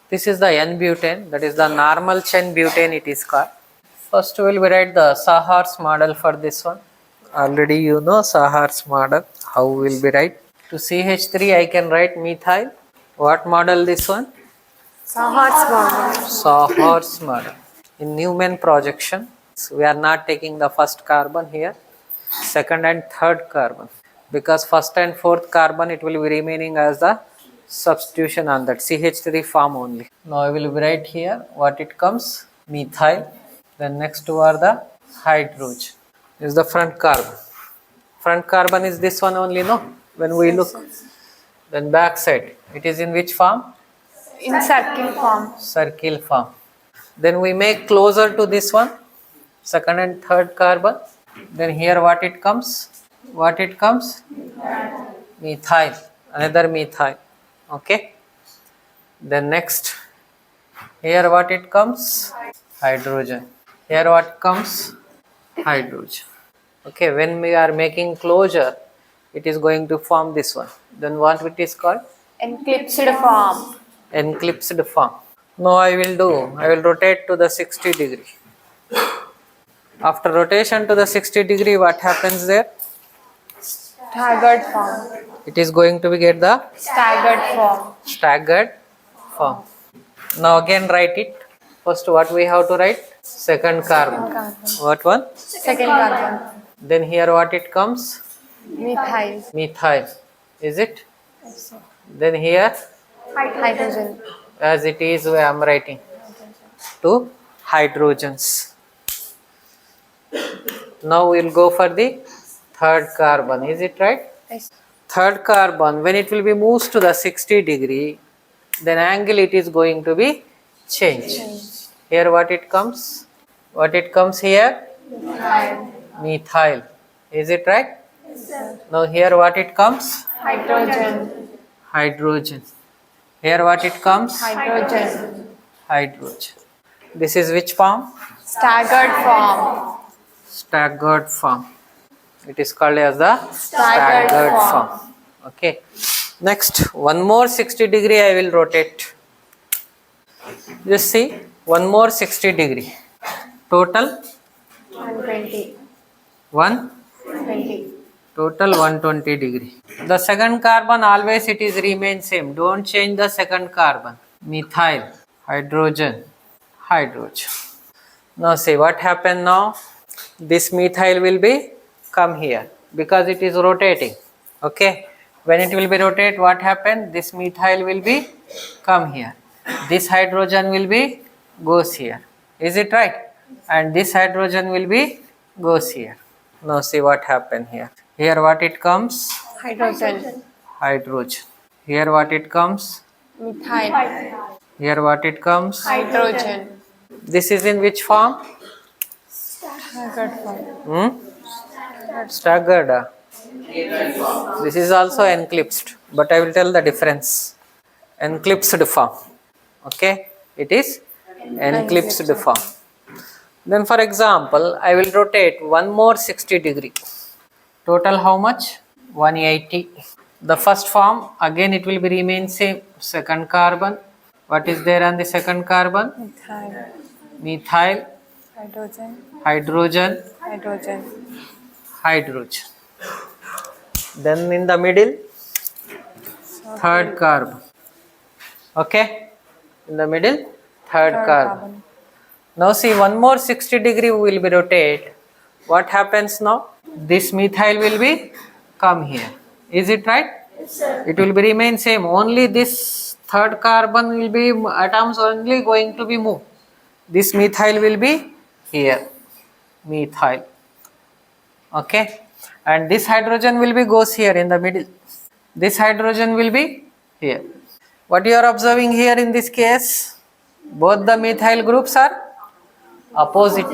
This is the N-butane, that is the normal chain butane it is called. First we will write the Sahar's model for this one. Already you know Sahar's model, how we will be write. To CH3 I can write methyl. What model this one? Sahar's model. Sahar's model. In Newman projection, so we are not taking the first carbon here, second and third carbon, because first and fourth carbon it will be remaining as the substitution on that CH3 form only. Now I will write here what it comes, methyl. Then next two are the hydrogen. This is the front carbon. Front carbon is this one only, no? When we look, then back side, it is in which form? In circle form. Circle form. Then we make closer to this one, second and third carbon. Then here what it comes? What it comes? Methyl, another methyl. Okay. Then next, here what it comes? Hydrogen. Here what comes? Hydrogen. Okay, when we are making closure, it is going to form this one. Then what it is called? Enclipsed form. Enclipsed form. Now I will rotate to the 60 degree. After rotation to the 60 degree, what happens there? Staggered form. It is going to be get the Staggered form. staggered form. Now again write it. First what we have to write? Second carbon. What one? Second carbon. Then here what it comes? Methyl. Methyl. Is it? Then here Hydrogen. as it is I am writing two hydrogens. Now we will go for the third carbon. Is it right? Yes. Third carbon, when it will be moves to the 60 degree, then angle it is going to be changed. Here what it comes? What it comes here? Methyl. Is it right? Yes, sir. Now here what it comes? Hydrogen. Hydrogen. Here what it comes? Hydrogen. Hydrogen. This is which form? Staggered form. Staggered form. It is called as the Staggered form. Okay. Next, one more 60 degree I will rotate. Just see, one more 60 degree. Total 120. 120. Total 120 degree. The second carbon always it is remain same. Don't change the second carbon. Methyl, hydrogen, hydrogen. Now see what happened now. This methyl will be come here because it is rotating. Okay. When it will be rotate, what happened? This methyl will be come here. This hydrogen will be goes here. Is it right? And this hydrogen will be goes here. Now see what happened here. Here what it comes? Hydrogen. Hydrogen. Here what it comes? Methyl. Here what it comes? Hydrogen. This is in which form? Staggered form. Staggered. This is also enclipsed, but I will tell the difference. Enclipsed form. Okay, it is enclipsed form. Then for example, I will rotate one more 60 degree. Total how much? 180. The first form, again it will be remain same. Second carbon. What is there on the second carbon? Methyl. Methyl, Hydrogen. hydrogen, Hydrogen. hydrogen. Then in the middle, third carbon. Okay, in the middle, third carbon. Now see, one more 60 degree will be rotate. What happens now? This methyl will be come here. Is it right? Yes, sir. It will be remain same. Only this third carbon will be atoms only going to be moved. This methyl will be here. Methyl. Okay. And this hydrogen will be goes here in the middle. This hydrogen will be here. What you are observing here in this case? Both the methyl groups are opposite.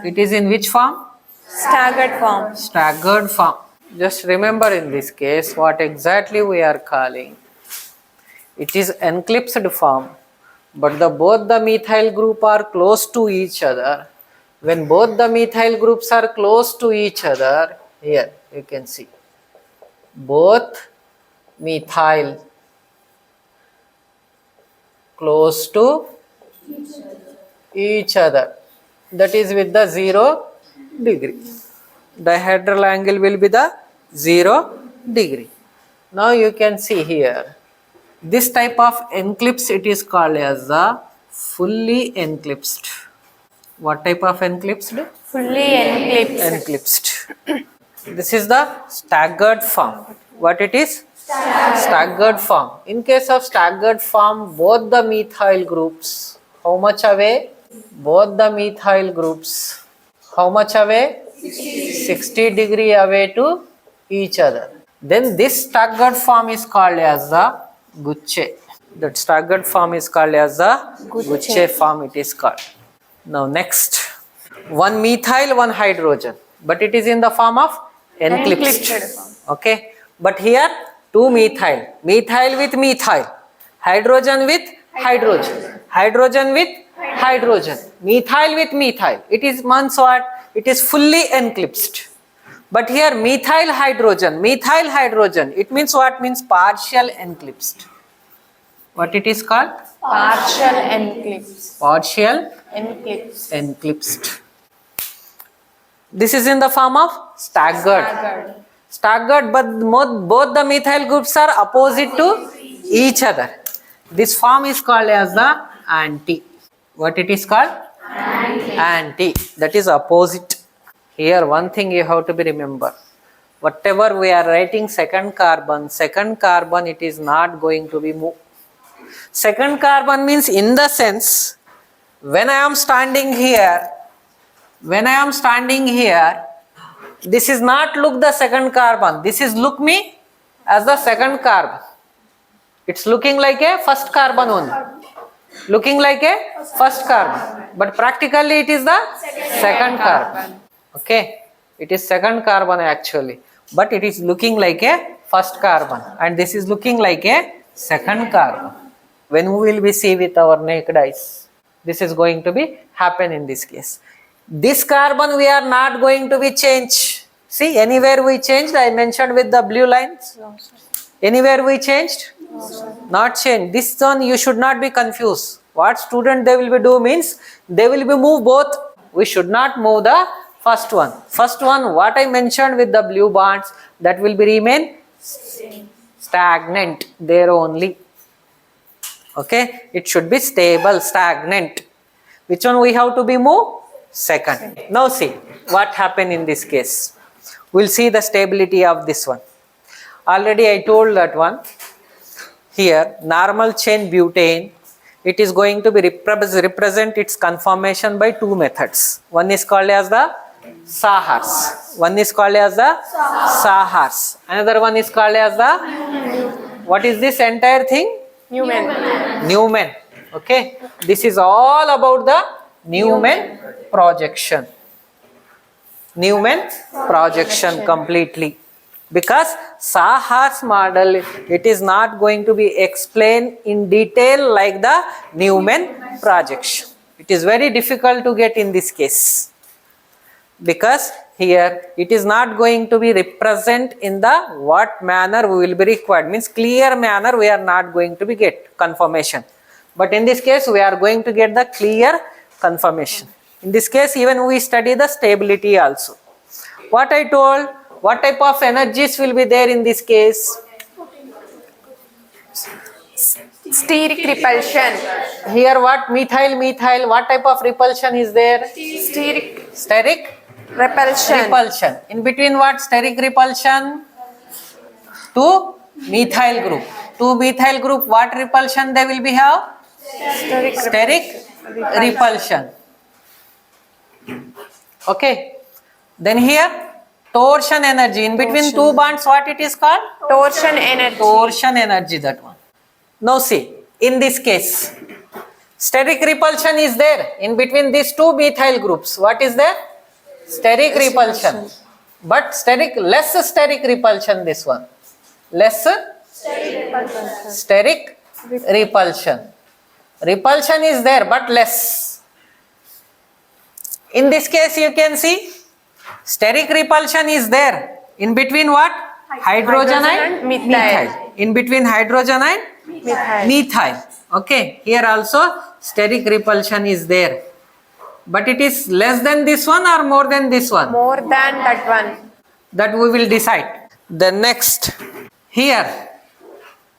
It is in which form? Staggered form. Staggered form. Just remember in this case what exactly we are calling. It is enclipsed form, but both the methyl group are close to each other. When both the methyl groups are close to each other, here you can see both methyl close to each other. That is with the 0 degree. Dihedral angle will be the 0 degree. Now you can see here. This type of enclipse, it is called as the fully enclipsed. What type of enclipsed? Fully enclipsed. Enclipsed. This is the staggered form. What it is? Staggered form. In case of staggered form, both the methyl groups, how much away? Both the methyl groups, how much away? 60 degree away to each other. Then this staggered form is called as the Guche. That staggered form is called as the Guche form, it is called. Now next, one methyl, one hydrogen, but it is in the form of enclipsed. Okay, but here two methyl, methyl with methyl, hydrogen with hydrogen, hydrogen with hydrogen, methyl with methyl. It is means what? It is fully enclipsed. But here methyl hydrogen, it means what? Means partial enclipsed. What it is called? Partial enclipsed. Partial Enclipsed. enclipsed. This is in the form of staggered. Staggered, but both the methyl groups are opposite to each other. This form is called as the anti. What it is called? Anti. That is opposite. Here one thing you have to be remember. Whatever we are writing second carbon, it is not going to be moved. Second carbon means in the sense, when I am standing here, this is not look the second carbon, this is look me as the second carbon. It's looking like a first carbon only. Looking like a first carbon. But practically it is the second carbon. Okay. It is second carbon actually. But it is looking like a first carbon. And this is looking like a second carbon. When we will be see with our naked eyes, this is going to be happen in this case. This carbon we are not going to be changed. See, anywhere we changed, I mentioned with the blue lines. Anywhere we changed? Not changed. This one you should not be confused. What student they will be do means, they will be move both. We should not move the first one. First one, what I mentioned with the blue bonds, that will be remain stagnant there only. Okay, it should be stable, stagnant. Which one we have to be moved? Second. Now see what happened in this case. We'll see the stability of this one. Already I told that one. Here, normal chain butane, it is going to be represent its conformation by two methods. One is called as the Sahars. Another one is called as the, what is this entire thing? Newman. Okay. This is all about the Newman projection. Completely. Because Sahars model, it is not going to be explained in detail like the Newman projection. It is very difficult to get in this case. Because here it is not going to be represent in the what manner we will be required. Means clear manner we are not going to be get confirmation. But in this case we are going to get the clear confirmation. In this case even we study the stability also. What I told, what type of energies will be there in this case? Steric repulsion. Here what? Methyl, what type of repulsion is there? Steric repulsion. In between what? Steric repulsion? Two methyl group. What repulsion they will be have? Steric repulsion. Okay. Then here torsion energy. In between two bonds, what it is called? Torsion energy, that one. Now see, in this case, steric repulsion is there in between these two methyl groups. What is there? Steric repulsion. But less steric repulsion, this one. Less steric repulsion. Repulsion is there but less. In this case you can see, steric repulsion is there. In between what? Hydrogen and methyl. In between hydrogen and Methyl. Methyl. Okay, here also steric repulsion is there. But it is less than this one or more than this one? More than that one. That we will decide. The next, here,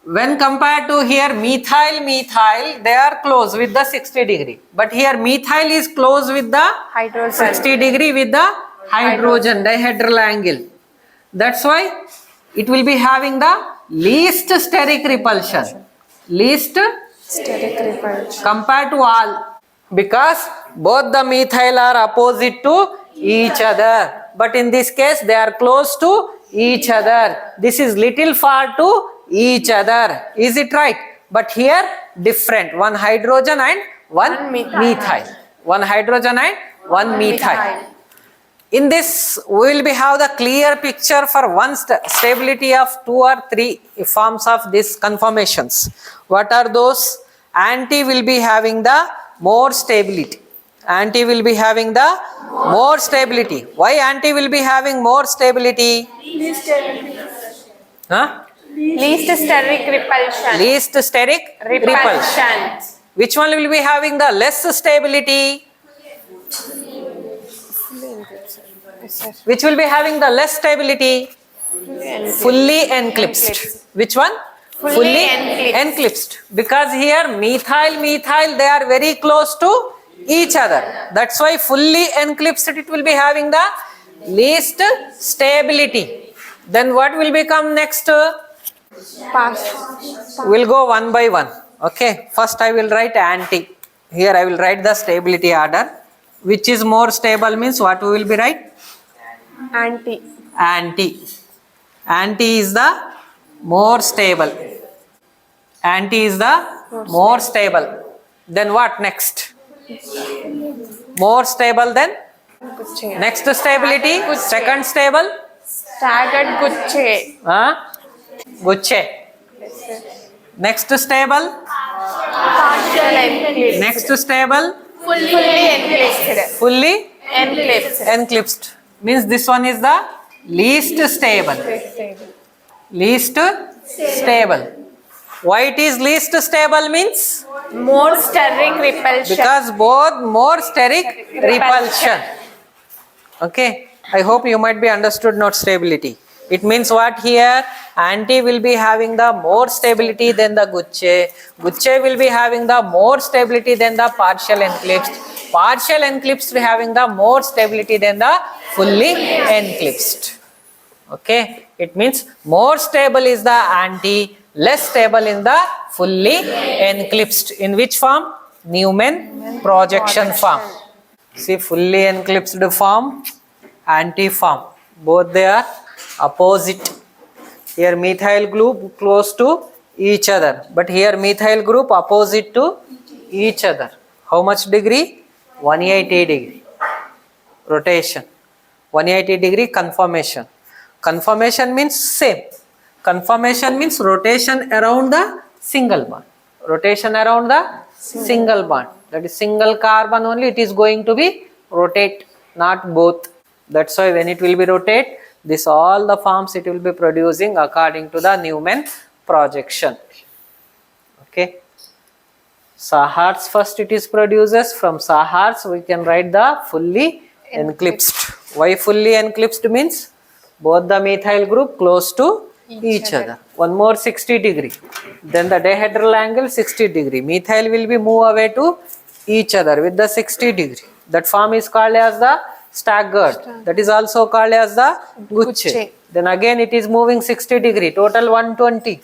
when compared to here methyl, they are close with the 60 degree. But here methyl is close with the Hydrogen. 60 degree with the hydrogen dihedral angle. That's why it will be having the least steric repulsion. Least Steric repulsion. compared to all, because both the methyl are opposite to each other, but in this case they are close to each other. This is little far to each other, is it right? But here different, one hydrogen and one One methyl. methyl, one hydrogen and one methyl. In this we will be have the clear picture for one stability of 2 or 3 forms of these conformations. What are those? Anti will be having the more stability. Anti will be having the more stability. Why anti will be having more stability? Huh? Least steric repulsion. Least steric repulsion. Repulsion. Which one will be having the less stability? Which will be having the less stability? Fully enclipsed. Which one? Fully enclipsed. Enclipsed. Because here methyl, they are very close to each other. That's why fully enclipsed it will be having the least stability. Then what will become next? Pass. We'll go one by one. Okay. First I will write anti. Here I will write the stability order. Which is more stable means what we will be write? Anti. Anti. Anti is the more stable. Anti is the more stable. Then what next? More stable then? Gucce. Next stability. Second stable. Staggered Gucce. Gucce. Next stable. Partial enclipsed. Next stable. Fully enclipsed. Fully Enclipsed. enclipsed. Means this one is the least stable. Least stable. Why it is least stable means? More steric repulsion. Because both more steric repulsion. Okay. I hope you might be understood not stability. It means what here? Anti will be having the more stability than the Gucce. Gucce will be having the more stability than the partial enclipsed. Partial enclipsed having the more stability than the fully enclipsed. Okay. It means more stable is the anti, less stable in the fully enclipsed. In which form? Newman projection form. See, fully enclipsed form, anti form. Both they are opposite. Here methyl group close to each other, but here methyl group opposite to each other. How much degree? 180 degree rotation. 180 degree conformation. Conformation means same. Conformation means rotation around the single bond. Rotation around the single bond. That is single carbon only it is going to be rotate, not both. That's why when it will be rotate, this all the forms it will be producing according to the Newman projection. Okay. Sahar's first it is produces. From Sahar's we can write the fully enclipsed. Why fully enclipsed means? Both the methyl group close to each other. One more 60 degree. Then the dihedral angle 60 degree. Methyl will be move away to each other with the 60 degree. That form is called as the staggered. That is also called as the Gucce. Then again it is moving 60 degree. Total 120.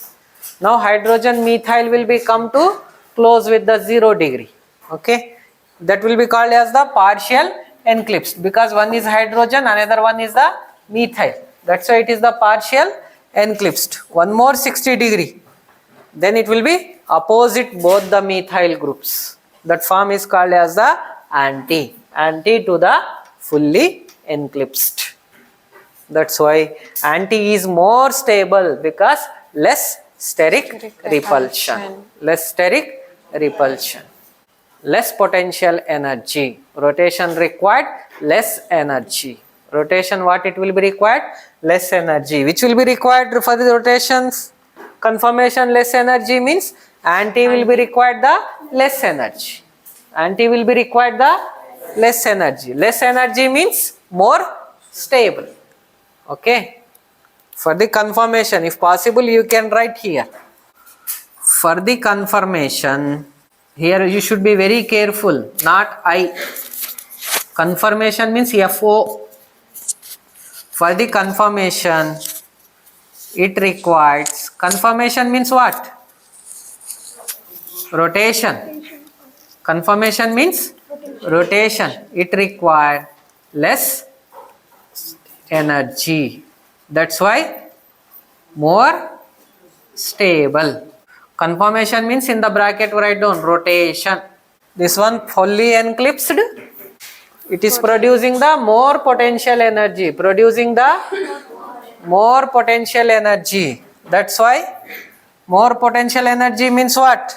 Now hydrogen methyl will be come to close with the 0 degree. Okay. That will be called as the partial enclipsed because one is hydrogen, another one is the methyl. That's why it is the partial enclipsed. One more 60 degree. Then it will be opposite both the methyl groups. That form is called as the anti. Anti to the fully enclipsed. That's why anti is more stable because less steric repulsion. Less steric repulsion. Less potential energy. Rotation required, less energy. Rotation what it will be required? Less energy. Which will be required for the rotations? Conformation less energy means anti will be required the less energy. Anti will be required the less energy. Less energy means more stable. Okay. For the conformation, if possible, you can write here. For the conformation, here you should be very careful, not I. Conformation means FO. For the conformation, it requires, conformation means what? Rotation. Conformation means rotation. It requires less energy. That's why more stable. Conformation means in the bracket write down rotation. This one fully eclipsed. It is producing the more potential energy. Producing the more potential energy. That's why more potential energy means what?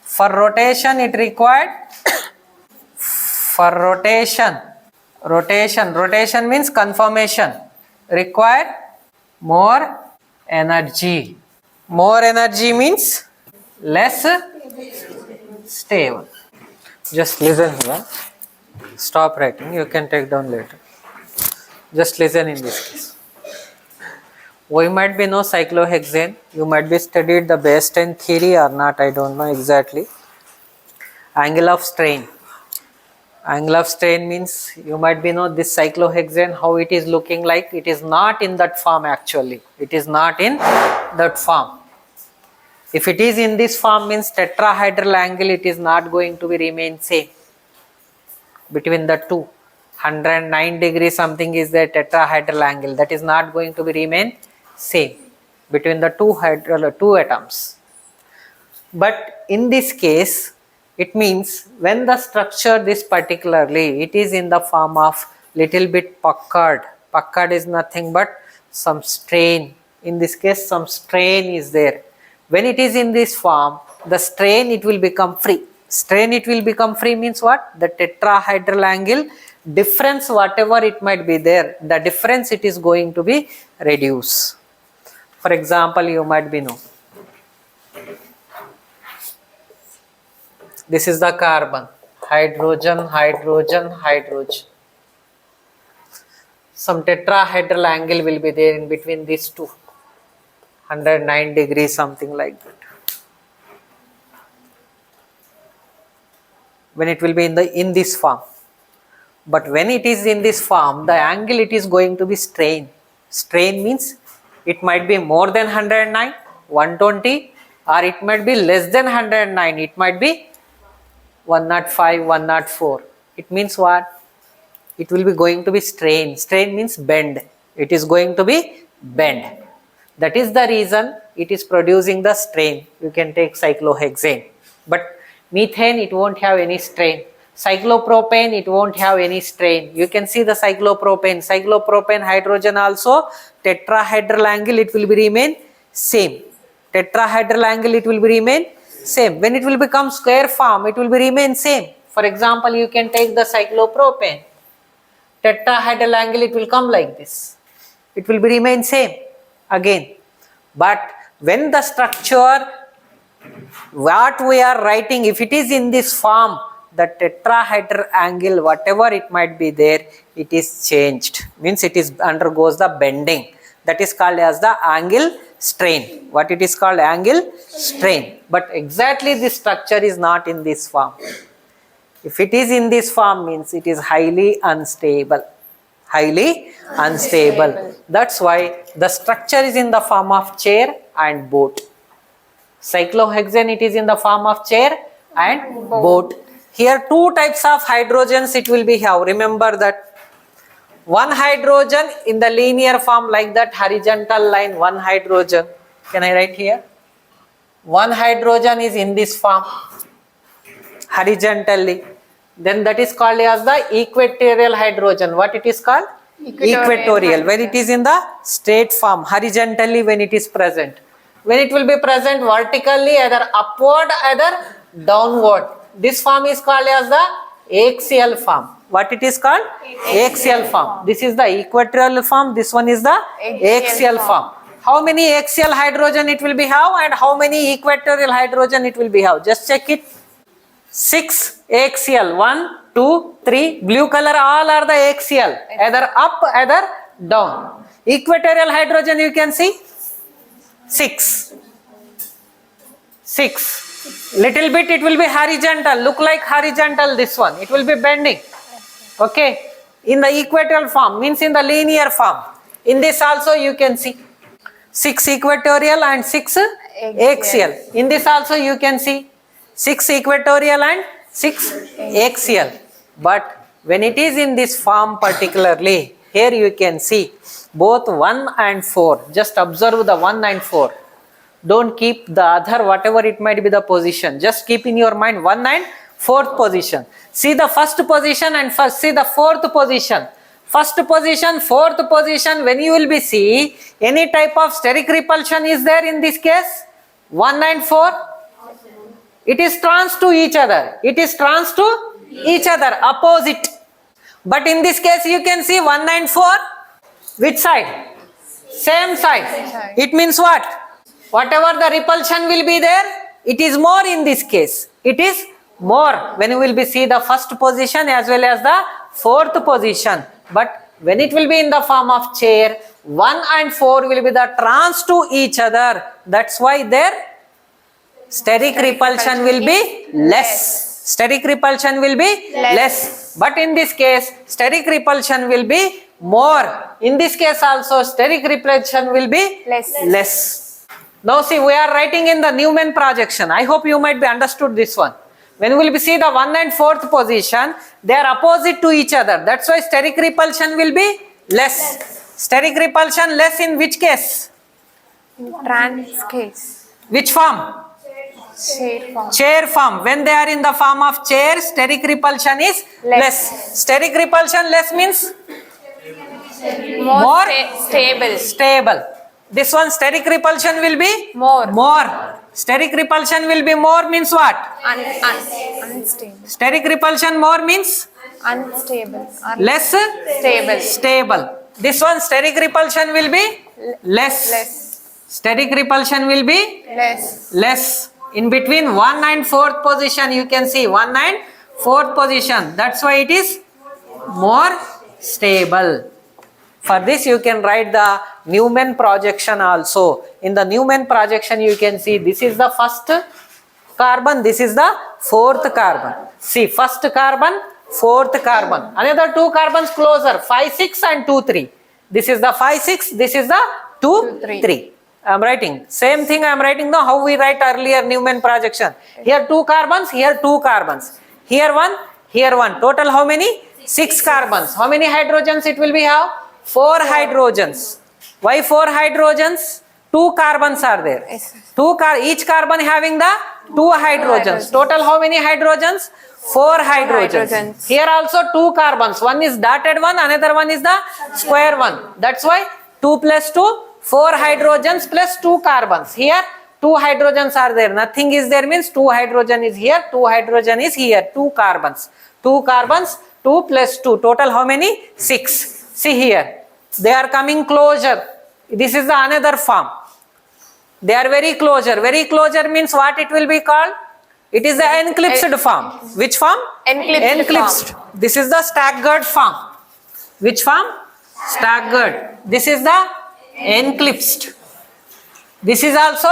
For rotation it required for rotation means conformation required more energy. More energy means less stable. Just listen here. Stop writing. You can take down later. Just listen in this case. We might be know cyclohexane. You might be studied the Weierstrain theory or not. I don't know exactly. Angle of strain. Angle of strain means you might be know this cyclohexane, how it is looking like. It is not in that form actually. It is not in that form. If it is in this form means tetrahedral angle, it is not going to be remain same. Between the two, 109 degrees something is the tetrahedral angle. That is not going to be remain same between the two atoms. But in this case, it means when the structure this particularly, it is in the form of little bit puckered. Puckered is nothing but some strain. In this case, some strain is there. When it is in this form, the strain it will become free. Strain it will become free means what? The tetrahedral angle difference whatever it might be there, the difference it is going to be reduced. For example, you might be know. This is the carbon, hydrogen, hydrogen, hydrogen. Some tetrahedral angle will be there in between these two, 109 degrees something like that. When it will be in this form. But when it is in this form, the angle it is going to be strain. Strain means it might be more than 109, 120, or it might be less than 109. It might be 105, 104. It means what? It will be going to be strain. Strain means bend. It is going to be bend. That is the reason it is producing the strain. You can take cyclohexane. But methane, it won't have any strain. Cyclopropane, it won't have any strain. You can see the cyclopropane. Cyclopropane, hydrogen also, tetrahedral angle, it will be remain same. Tetrahedral angle, it will be remain same. When it will become square form, it will be remain same. For example, you can take the cyclopropane. Tetrahedral angle, it will come like this. It will be remain same again. But when the structure, what we are writing, if it is in this form, the tetrahedral angle, whatever it might be there, it is changed. Means it is undergoes the bending. That is called as the angle strain. What it is called? Angle strain. But exactly this structure is not in this form. If it is in this form means it is highly unstable. Highly unstable. That's why the structure is in the form of chair and boat. Cyclohexane, it is in the form of chair and boat. Here two types of hydrogens it will be have. Remember that. One hydrogen in the linear form like that horizontal line, one hydrogen. Can I write here? One hydrogen is in this form horizontally. Then that is called as the equatorial hydrogen. What it is called? Equatorial. When it is in the straight form, horizontally when it is present. When it will be present vertically, either upward, either downward. This form is called as the axial form. What it is called? Axial form. This is the equatorial form. This one is the axial form. how many axial hydrogen it will be have and how many equatorial hydrogen it will be have. Just check it. 6 axial, 1, 2, 3, blue color, all are the axial, either up, either down. Equatorial hydrogen you can see 6. Little bit it will be horizontal, look like horizontal this one, it will be bending. Okay, in the equatorial form, means in the linear form. In this also you can see 6 equatorial and 6 axial. In this also you can see 6 equatorial and 6 axial. But when it is in this form particularly, here you can see both 1 and 4. Just observe the 1 and 4. Don't keep the other, whatever it might be the position. Just keep in your mind 1 and 4th position. See the first position and first see the 4th position. First position, 4th position, when you will be see any type of steric repulsion is there in this case? 1 and 4? It is trans to each other. It is trans to each other, opposite. But in this case you can see 1 and 4. Which side? Same side. It means what? Whatever the repulsion will be there, it is more in this case. It is more when you will be see the first position as well as the 4th position. But when it will be in the form of chair, 1 and 4 will be the trans to each other. That's why their steric repulsion will be less. Steric repulsion will be less. But in this case, steric repulsion will be more. In this case also, steric repulsion will be less. Now see, we are writing in the Newman projection. I hope you might be understood this one. When we will see the 1 and 4th position, they are opposite to each other. That's why steric repulsion will be less. Steric repulsion less in which case? Trans case. Which form? Chair form. Chair form. When they are in the form of chair, steric repulsion is less. Steric repulsion less means? More stable. Stable. This one steric repulsion will be? More. Steric repulsion will be more means what? Unstable. Steric repulsion more means? Unstable. Less? Stable. This one steric repulsion will be? Less. Steric repulsion will be? Less. In between 1 and 4th position you can see 1 and 4th position. That's why it is more stable. For this you can write the Newman projection also. In the Newman projection you can see this is the first carbon, this is the 4th carbon. See, first carbon, 4th carbon. Another 2 carbons closer, 5, 6 and 2, 3. This is the 5, 6, this is the 2, 3. I am writing. Same thing I am writing now how we write earlier Newman projection. Here 2 carbons, here 2 carbons. Here 1, here 1. Total how many? 6 carbons. How many hydrogens it will be have? 4 hydrogens. Why 4 hydrogens? 2 carbons are there. Each carbon having the 2 hydrogens. Total how many hydrogens? 4 hydrogens. Here also 2 carbons. One is dotted one, another one is the square one. That's why 2 plus 2, 4 hydrogens plus 2 carbons. Here 2 hydrogens are there. Nothing is there means 2 hydrogen is here, 2 hydrogen is here. 2 carbons. 2 carbons, 2 plus 2. Total how many? 6. See here, they are coming closer. This is the another form. They are very closer. Very closer means what it will be called? It is the enclipsed form. Which form? Enclipsed. This is the staggered form. Which form? Staggered. This is the enclipsed. This is also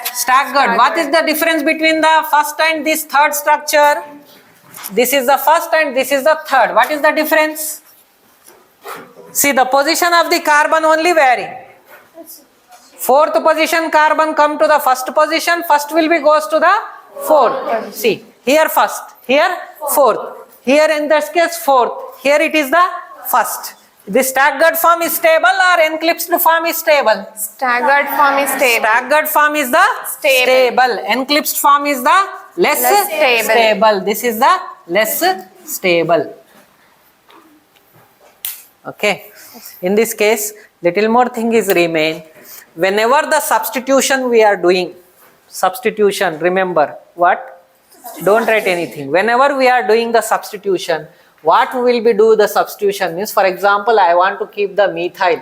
staggered. What is the difference between the first and this third structure? This is the first and this is the third. What is the difference? See, the position of the carbon only vary. 4th position carbon come to the first position, first will be goes to the 4th. See, here first, here 4th. Here in this case 4th. Here it is the first. The staggered form is stable or enclipsed form is stable? Staggered form is stable. Staggered form is the stable. Enclipsed form is the less stable. This is the less stable. Okay. In this case, little more thing is remain. Whenever the substitution we are doing, substitution, remember what? Don't write anything. Whenever we are doing the substitution, what we will be do the substitution means, for example, I want to keep the methyl.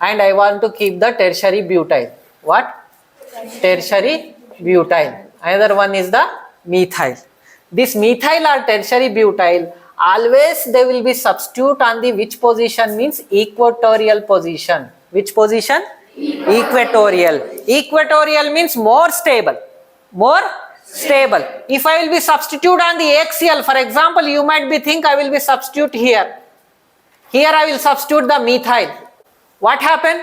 and I want to keep the tertiary butyl. What? Tertiary butyl. Another one is the methyl. This methyl or tertiary butyl, always they will be substitute on the which position means equatorial position. Which position? Equatorial. Equatorial means more stable. More stable. If I will be substitute on the axial, for example, you might be think I will be substitute here. Here I will substitute the methyl. What happen?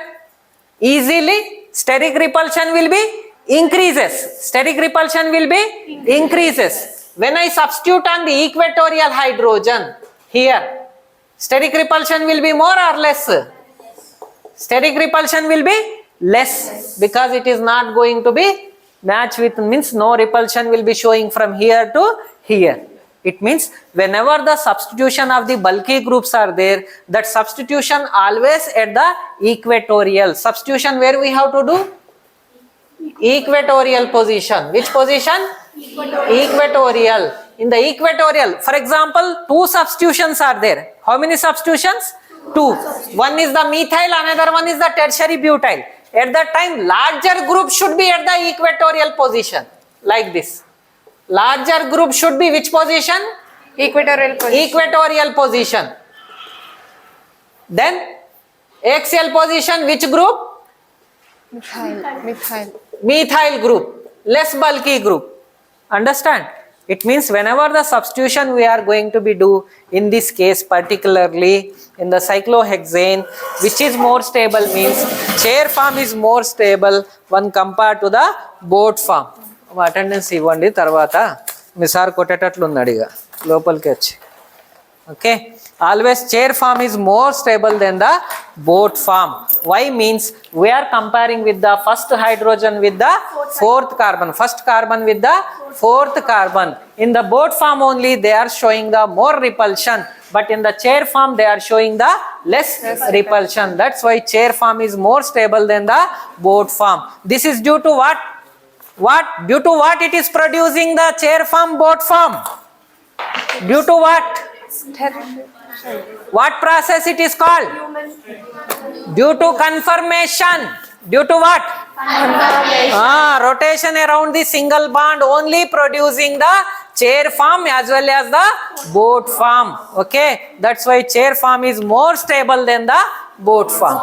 Easily steric repulsion will be increases. Steric repulsion will be increases. When I substitute on the equatorial hydrogen here, steric repulsion will be more or less? Steric repulsion will be less because it is not going to be match with, means no repulsion will be showing from here to here. It means whenever the substitution of the bulky groups are there, that substitution always at the equatorial. Substitution where we have to do? Equatorial position. Which position? Equatorial. In the equatorial, for example, two substitutions are there. How many substitutions? Two. One is the methyl, another one is the tertiary butyl. At that time, larger group should be at the equatorial position. Like this. Larger group should be which position? Equatorial position. Equatorial position. Then axial position, which group? Methyl. Methyl group. Less bulky group. Understand? It means whenever the substitution we are going to be do, in this case particularly in the cyclohexane, which is more stable means chair form is more stable when compared to the boat form. Attendance ఇవ్వండి తర్వాత మీ sir కొట్టేటట్లు ఉన్నాడు ఇక లోపలికి వచ్చి. Okay, always chair form is more stable than the boat form. Why means we are comparing with the first hydrogen with the fourth carbon, first carbon with the fourth carbon. In the boat form only they are showing the more repulsion, but in the chair form they are showing the less repulsion. That's why chair form is more stable than the boat form. This is due to what? Due to what it is producing the chair form, boat form? Due to what? What process it is called? Due to conformation. Due to what? Rotation around the single bond only producing the chair form as well as the boat form. Okay, that's why chair form is more stable than the boat form.